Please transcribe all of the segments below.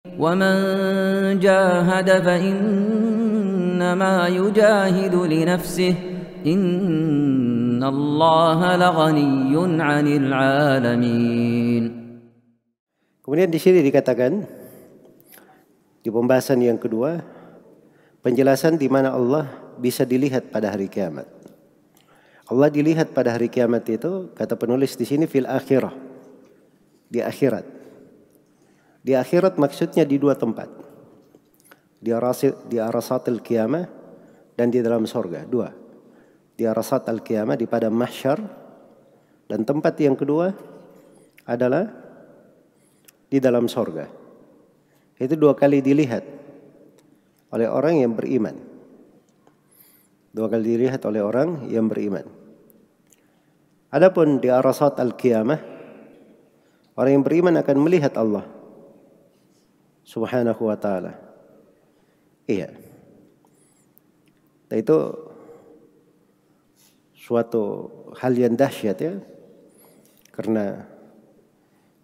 ومن جاهد فإنما يجاهد لنفسه إن الله لغني عن العالمين. Kemudian di sini dikatakan di pembahasan yang kedua, penjelasan di mana Allah bisa dilihat pada hari kiamat. Allah dilihat pada hari kiamat itu, kata penulis di sini, fil akhirah, di akhirat. Di akhirat maksudnya di dua tempat, di arasatil qiyamah dan di dalam sorga, dua. Di arasatil qiyamah, di padang mahsyar, dan tempat yang kedua adalah di dalam sorga. Itu dua kali dilihat oleh orang yang beriman. Dua kali dilihat oleh orang yang beriman. Adapun di arasat al-qiyamah, orang yang beriman akan melihat Allah Subhanahu wa ta'ala. Iya. Dan itu suatu hal yang dahsyat ya. Karena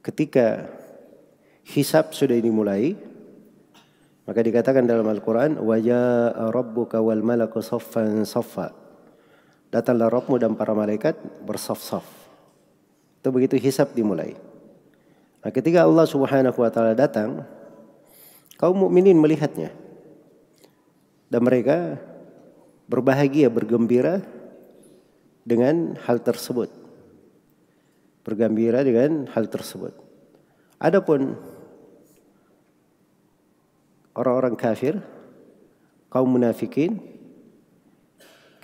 ketika hisab sudah dimulai, maka dikatakan dalam Al-Quran, wa jaa rabbuka wal malaku saffan saffa. Datanglah Rabbmu dan para malaikat bersaf-saf. Itu begitu hisab dimulai. Nah, ketika Allah Subhanahu wa ta'ala datang, kaum mukminin melihatnya. Dan mereka berbahagia, bergembira dengan hal tersebut. Bergembira dengan hal tersebut. Adapun orang-orang kafir, kaum munafikin,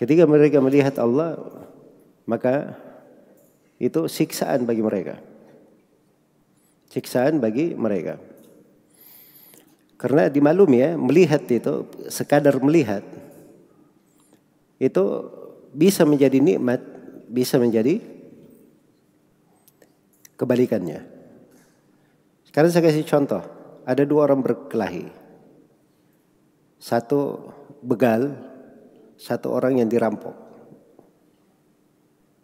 ketika mereka melihat Allah, maka itu siksaan bagi mereka. Siksaan bagi mereka. Karena dimaklumi ya, melihat itu, sekadar melihat, itu bisa menjadi nikmat, bisa menjadi kebalikannya. Sekarang saya kasih contoh. Ada dua orang berkelahi. Satu begal, satu orang yang dirampok.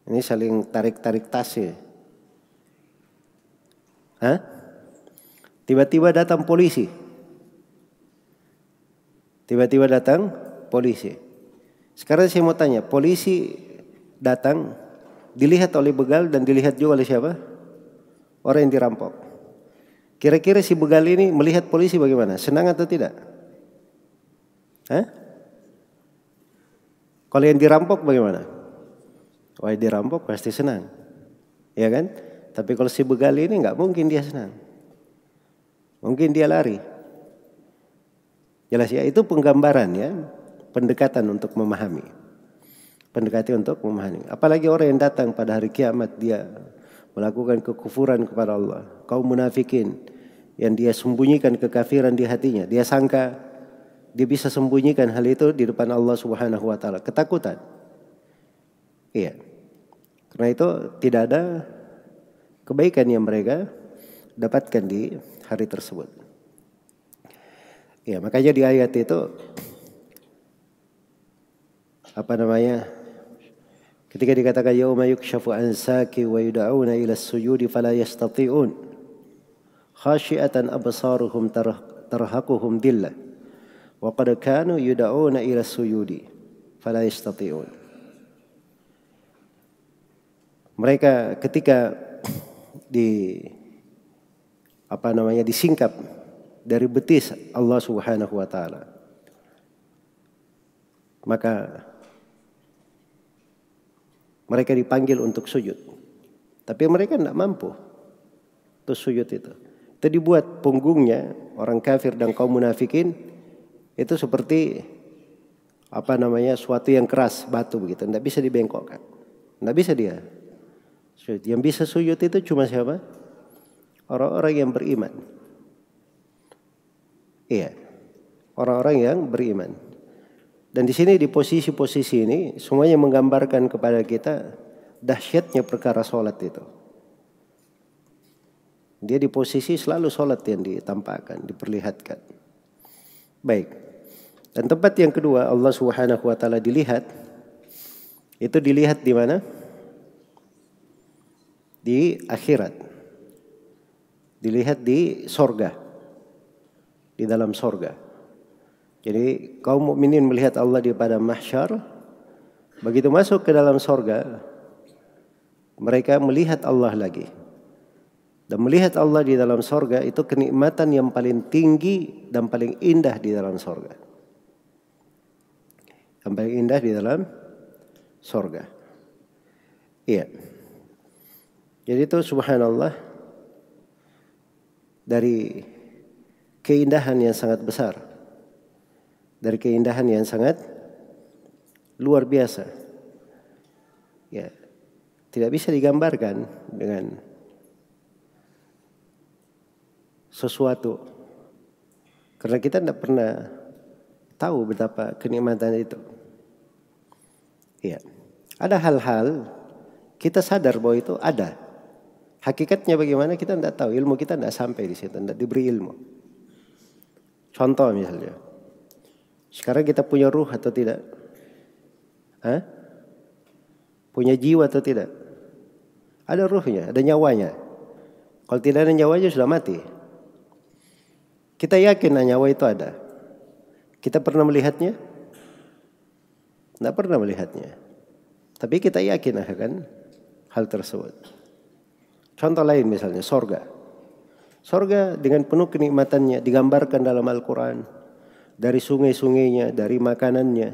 Ini saling tarik-tarik tasnya. Tiba-tiba datang polisi. Tiba-tiba datang polisi. Sekarang saya mau tanya, polisi datang, dilihat oleh begal dan dilihat juga oleh siapa? Orang yang dirampok. Kira-kira si begal ini melihat polisi bagaimana? Senang atau tidak? Kalau yang dirampok bagaimana? Wah, yang dirampok pasti senang. Ya kan? Tapi kalau si begal ini nggak mungkin dia senang. Mungkin dia lari. Jelas ya, itu penggambaran ya, pendekatan untuk memahami. Pendekatan untuk memahami. Apalagi orang yang datang pada hari kiamat, dia melakukan kekufuran kepada Allah. Kaum munafikin yang dia sembunyikan kekafiran di hatinya. Dia sangka dia bisa sembunyikan hal itu di depan Allah Subhanahu wa ta'ala. Ketakutan. Iya. Karena itu tidak ada kebaikan yang mereka dapatkan di hari tersebut. Ya, makanya di ayat itu ketika dikatakan yauma yukshafu an saki wa yud'auna ila as-sujudi fala yastati'un khashi'atan absaruhum tarhaquhum dillah wa qad kanu yud'auna ila as-sujudi fala yastati'un. Mereka ketika disingkap dari betis Allah Subhanahu wa ta'ala, maka mereka dipanggil untuk sujud. Tapi mereka tidak mampu untuk sujud itu. Itu dibuat punggungnya orang kafir dan kaum munafikin itu seperti suatu yang keras, batu begitu, tidak bisa dibengkokkan. Tidak bisa dia sujud. Yang bisa sujud itu cuma siapa? Orang-orang yang beriman. Iya, orang-orang yang beriman. Dan di sini di posisi-posisi ini semuanya menggambarkan kepada kita dahsyatnya perkara sholat itu. Dia di posisi selalu sholat yang ditampakkan, diperlihatkan. Baik. Dan tempat yang kedua Allah Subhanahu wa ta'ala dilihat, itu dilihat di mana? Di akhirat. Dilihat di sorga. di dalam sorga. Jadi kaum mukminin melihat Allah di padang mahsyar. Begitu masuk ke dalam sorga, mereka melihat Allah lagi. Dan melihat Allah di dalam sorga itu kenikmatan yang paling tinggi dan paling indah di dalam sorga. Yang paling indah di dalam sorga. Iya. Jadi itu subhanallah, dari keindahan yang sangat besar. Dari keindahan yang sangat luar biasa. Ya. Tidak bisa digambarkan dengan sesuatu, karena kita tidak pernah tahu betapa kenikmatan itu. Iya. Ada hal-hal kita sadar bahwa itu ada. Hakikatnya bagaimana kita tidak tahu. Ilmu kita tidak sampai di situ, tidak diberi ilmu. Contoh misalnya, sekarang kita punya ruh atau tidak? Punya jiwa atau tidak? Ada ruhnya, ada nyawanya. Kalau tidak ada nyawanya sudah mati. Kita yakin nyawa itu ada. Kita pernah melihatnya? Tidak pernah melihatnya. Tapi kita yakin akan hal tersebut. Contoh lain misalnya sorga. Sorga dengan penuh kenikmatannya digambarkan dalam Al-Quran. Dari sungai-sungainya, dari makanannya,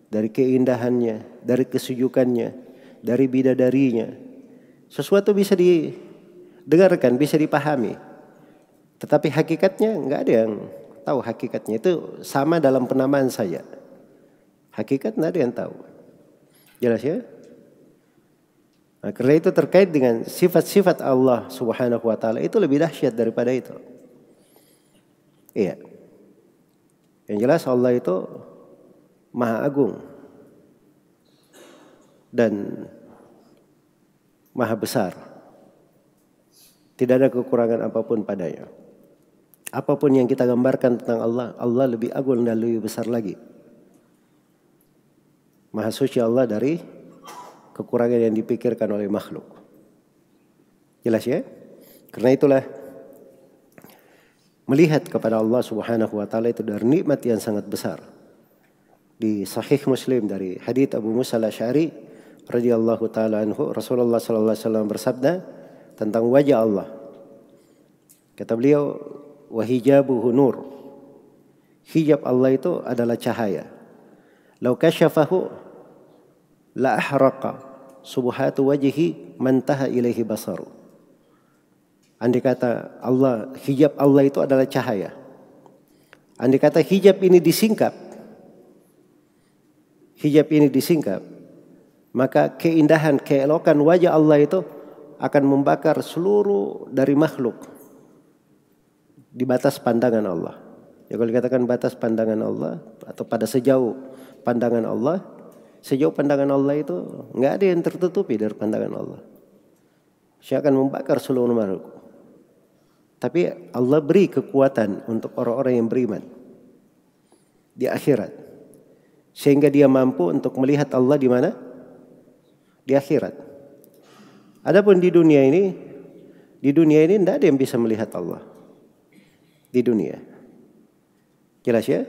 dari keindahannya, dari kesujukannya, dari bidadarinya. Sesuatu bisa didengarkan, bisa dipahami. Tetapi hakikatnya nggak ada yang tahu hakikatnya. Itu sama dalam penamaan saja. Hakikat nggak ada yang tahu. Jelas ya? Nah, karena itu terkait dengan sifat-sifat Allah Subhanahu wa taala itu lebih dahsyat daripada itu. Iya. Yang jelas Allah itu Maha Agung dan Maha Besar. Tidak ada kekurangan apapun padanya. Apapun yang kita gambarkan tentang Allah, Allah lebih agung dan lebih besar lagi. Maha suci Allah dari kekurangan yang dipikirkan oleh makhluk. Jelas ya? Karena itulah melihat kepada Allah Subhanahu wa taala itu dari nikmat yang sangat besar. Di Sahih Muslim dari hadits Abu Musa al-Asy'ari radhiyallahu taala anhu, Rasulullah sallallahu alaihi wasallam bersabda tentang wajah Allah. Kata beliau, wa hijabuhu nur. Hijab Allah itu adalah cahaya. Lau kasyafahu la ahraqa subhatu wajhi man taha ilaihi basaru. Andai kata Allah, hijab Allah itu adalah cahaya. Andai kata hijab ini disingkap, maka keindahan, keelokan wajah Allah itu akan membakar seluruh dari makhluk di batas pandangan Allah. Ya kalau dikatakan batas pandangan Allah atau pada sejauh pandangan Allah, sejauh pandangan Allah itu nggak ada yang tertutupi dari pandangan Allah. Saya akan membakar seluruh makhluk. Tapi Allah beri kekuatan untuk orang-orang yang beriman di akhirat, sehingga dia mampu untuk melihat Allah di mana? Di akhirat. Adapun di dunia ini tidak ada yang bisa melihat Allah di dunia. Jelas ya?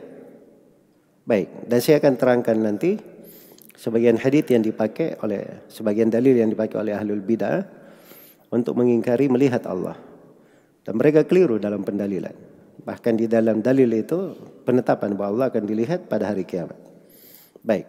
Baik, dan saya akan terangkan nanti sebagian hadits yang dipakai oleh, sebagian dalil yang dipakai oleh ahlul bidah untuk mengingkari melihat Allah. Dan mereka keliru dalam pendalilan. Bahkan di dalam dalil itu penetapan bahwa Allah akan dilihat pada hari kiamat. Baik.